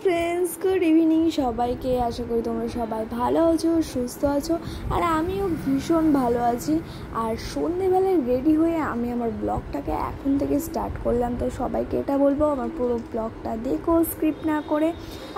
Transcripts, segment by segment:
Friends, good evening সবাইকে। আশা করি তোমরা সবাই ভালো আছো, সুস্থ আছো, আর আমিও ভীষণ ভালো আছি। আর সন্ধেবেলায় রেডি হয়ে আমি আমার ব্লগটাকে এখন থেকে স্টার্ট করলাম। তো সবাইকে এটা বলবো, আমার পুরো ব্লগটা দেখো স্ক্রিপ্ট না করে।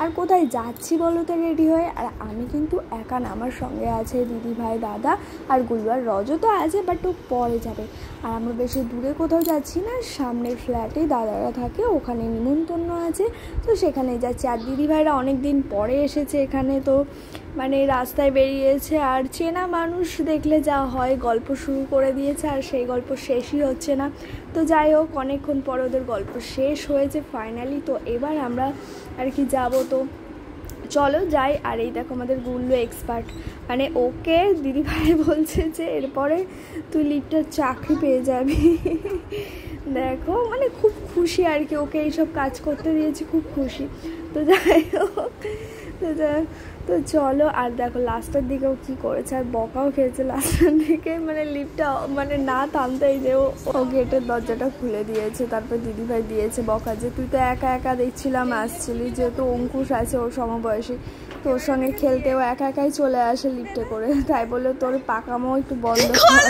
আর কোথায় যাচ্ছি বলো তো রেডি হয়ে? আর আমি কিন্তু একা না, আমার সঙ্গে আছে দিদি ভাই, দাদা আর গুলু, আর রজও তো আছে, বাট ও পরে যাবে। আর আমরা বেশি দূরে কোথাও যাচ্ছি না, সামনের ফ্ল্যাটে দাদারা থাকে, ওখানে নিমন্ত্রণ আছে, তো সেখানে যাচ্ছি। আর দিদিভাইরা অনেক দিন পরে এসেছে এখানে, তো মানে রাস্তায় বেরিয়েছে। আর চেনা মানুষ দেখলে যা হয়, গল্প শুরু করে দিয়েছে, আর সেই গল্প শেষই হচ্ছে না। তো যাই হোক, অনেকক্ষণ পরে ওদের গল্প শেষ হয়েছে ফাইনালি। তো এবার আমরা আর কি যাবো, তো চলো যাই। আর এই দেখো আমাদের গুল্লু এক্সপার্ট, মানে ওকে দিদিভাই বলছে যে এরপরে তুই লিফটের চাকরি পেয়ে যাবি। দেখো মানে খুব খুশি আর কি, ওকে এইসব কাজ করতে দিয়েছি, খুব খুশি। তো যাই হোক, তো চলো। আর দেখো লাস্টের দিকেও কী করেছে, আর বকাও খেয়েছে লাস্টের দিকে, মানে লিফটটা মানে না টানতেই যে ও গেটের দরজাটা খুলে দিয়েছে। তারপর দিদিভাই দিয়েছে বকা যে তুই তো একা একা দেখছিলাম আসছিলি, যেহেতু অঙ্কুশ আছে ওর সমবয়সী, তো ওর সঙ্গে খেলতেও একা একাই চলে আসে লিফটে করে, তাই বলে তোর পাকামো একটু বন্ধ করে।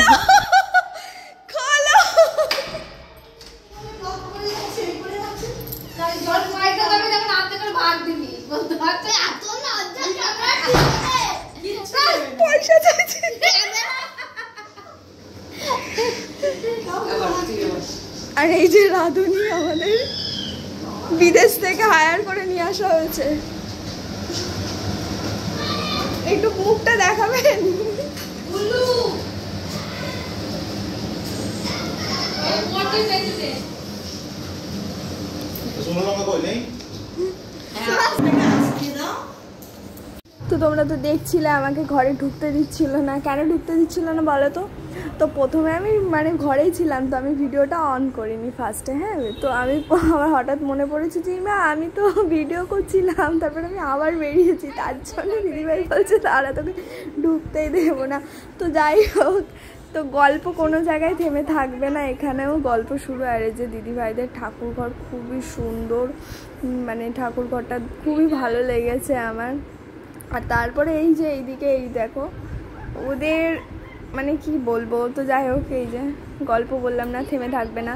আর এই যে রাধুনি আমাদের বিদেশ থেকে হায়ার করে নিয়ে আসা হয়েছে, একটু মুখটা দেখাবেন? তো তোমরা তো দেখছিলে আমাকে ঘরে ঢুকতে দিচ্ছিল না, কেন ঢুকতে দিচ্ছিল না বলো তো? তো প্রথমে আমি মানে ঘরেই ছিলাম, তো আমি ভিডিওটা অন করিনি ফার্স্টে। হ্যাঁ, তো আমার হঠাৎ মনে পড়েছে যে মা আমি তো ভিডিও করছিলাম, তারপরে আমি আবার বেরিয়েছি, তার জন্য দিদিভাই বলছে তারা তোকে ঢুকতেই দেবো না। তো যাই হোক, তো গল্প কোনো জায়গায় থেমে থাকবে না, এখানেও গল্প শুরু। আর এই যে দিদিভাইদের ঠাকুরঘর খুবই সুন্দর, মানে ঠাকুরঘরটা খুবই ভালো লেগেছে আমার। আর তারপরে এই যে এইদিকে এই দেখো ওদের মানে কি বলবো, তো যাই হোক এই যে গল্প বললাম না থেমে থাকবে না।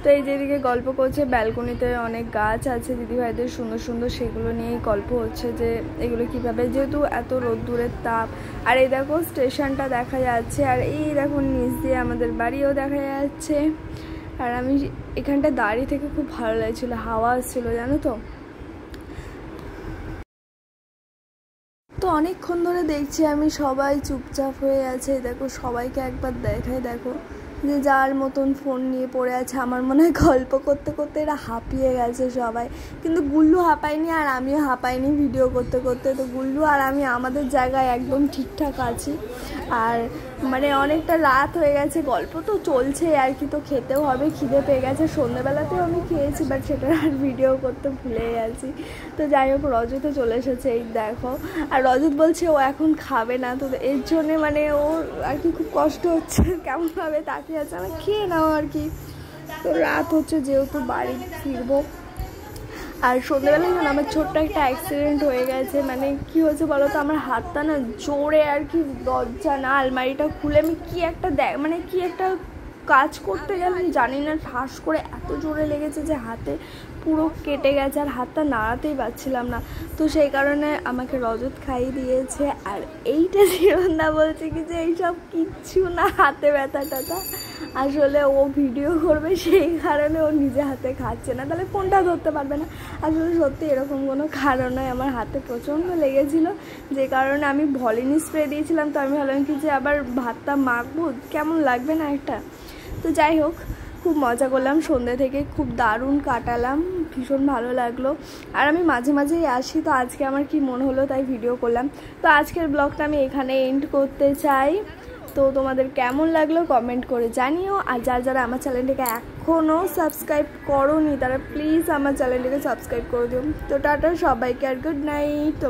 তো এই যে এদিকে গল্প করছে, ব্যালকনিতে অনেক গাছ আছে দিদিভাইদের সুন্দর সুন্দর, সেগুলো নিয়েই গল্প হচ্ছে যে এগুলো কীভাবে, যেহেতু এত রোদ্দুরের তাপ। আর এই দেখো স্টেশনটা দেখা যাচ্ছে, আর এই দেখো নিচ দিয়ে আমাদের বাড়িও দেখা যাচ্ছে। আর আমি এখানটা দাঁড়িয়ে থেকে খুব ভালো লাগছিলো, হাওয়া আসছিলো জানো তো। তো অনেকক্ষণ ধরে দেখছি আমি সবাই চুপচাপ হয়ে আছে, দেখো সবাইকে একবার দেখাই, দেখো যে যার মতন ফোন নিয়ে পড়ে আছে। আমার মনে হয় গল্প করতে করতে এরা হাঁপিয়ে গেছে সবাই, কিন্তু গুল্লু হাঁপায়নি আর আমিও হাঁপাইনি ভিডিও করতে করতে। তো গুল্লু আর আমি আমাদের জায়গায় একদম ঠিকঠাক আছি। আর মানে অনেকটা রাত হয়ে গেছে, গল্প তো চলছে আর কি, তো খেতেও হবে, খিদে পেয়ে গেছে। সন্ধ্যেবেলাতেও আমি খেয়েছি, বাট সেটা আর ভিডিও করতে ভুলে গেছি। তো যাই হোক, রজতে চলে এসেছে এই দেখো। আর রজত বলছে ও এখন খাবে না, তো এর জন্যে মানে ওর আর কি খুব কষ্ট হচ্ছে, কেমনভাবে তাকিয়ে আছে, আমার খেয়ে নাও আর কি। তো রাত হচ্ছে যেহেতু বাড়ি ফিরবো। আর সন্ধ্যেবেলায় না আমার ছোট্ট একটা অ্যাক্সিডেন্ট হয়ে গেছে। মানে কি হয়েছে বলো তো, আমার হাতটা না জোরে আর কি দরজা না আলমারিটা খুলে আমি কি একটা মানে কি একটা কাজ করতে গেলাম জানি না, ঠাস করে এত জোরে লেগেছে যে হাতে পুরো কেটে গেছে, আর হাতটা নাড়াতেই পারছিলাম না। তো সেই কারণে আমাকে রজত খাইয়ে দিয়েছে। আর এইটা জীবনদা বলছে কি যে এইসব কিচ্ছু না, হাতে ব্যথা টাথা, আসলে ও ভিডিও করবে সেই কারণে ও নিজে হাতে খাচ্ছে না, তাহলে ফোনটা ধরতে পারবে না। আসলে সত্যি এরকম কোনো কারণ নয়, আমার হাতে প্রচণ্ড লেগেছিলো, যে কারণে আমি ভলিনি স্প্রে দিয়েছিলাম। তো আমি ভাবলাম কি যে আবার ভাতটা মাখবো, কেমন লাগবে না একটা। তো যাই হোক, খুব মজা করলাম, সন্ধ্যে থেকে খুব দারুণ কাটালাম, ভীষণ ভালো লাগলো। আর আমি মাঝে মাঝেই আসি, তো আজকে আমার কি মনে হলো তাই ভিডিও করলাম। তো আজকের ব্লগটা আমি এখানে এন্ড করতে চাই। তো তোমাদের কেমন লাগলো কমেন্ট করে জানিও। আর যারা আমার চ্যানেলটাকে এখনও সাবস্ক্রাইব করোনি তারা প্লিজ আমার চ্যানেলটাকে সাবস্ক্রাইব করে দিও। তো টাটা সবাইকে, আর গুড নাইট।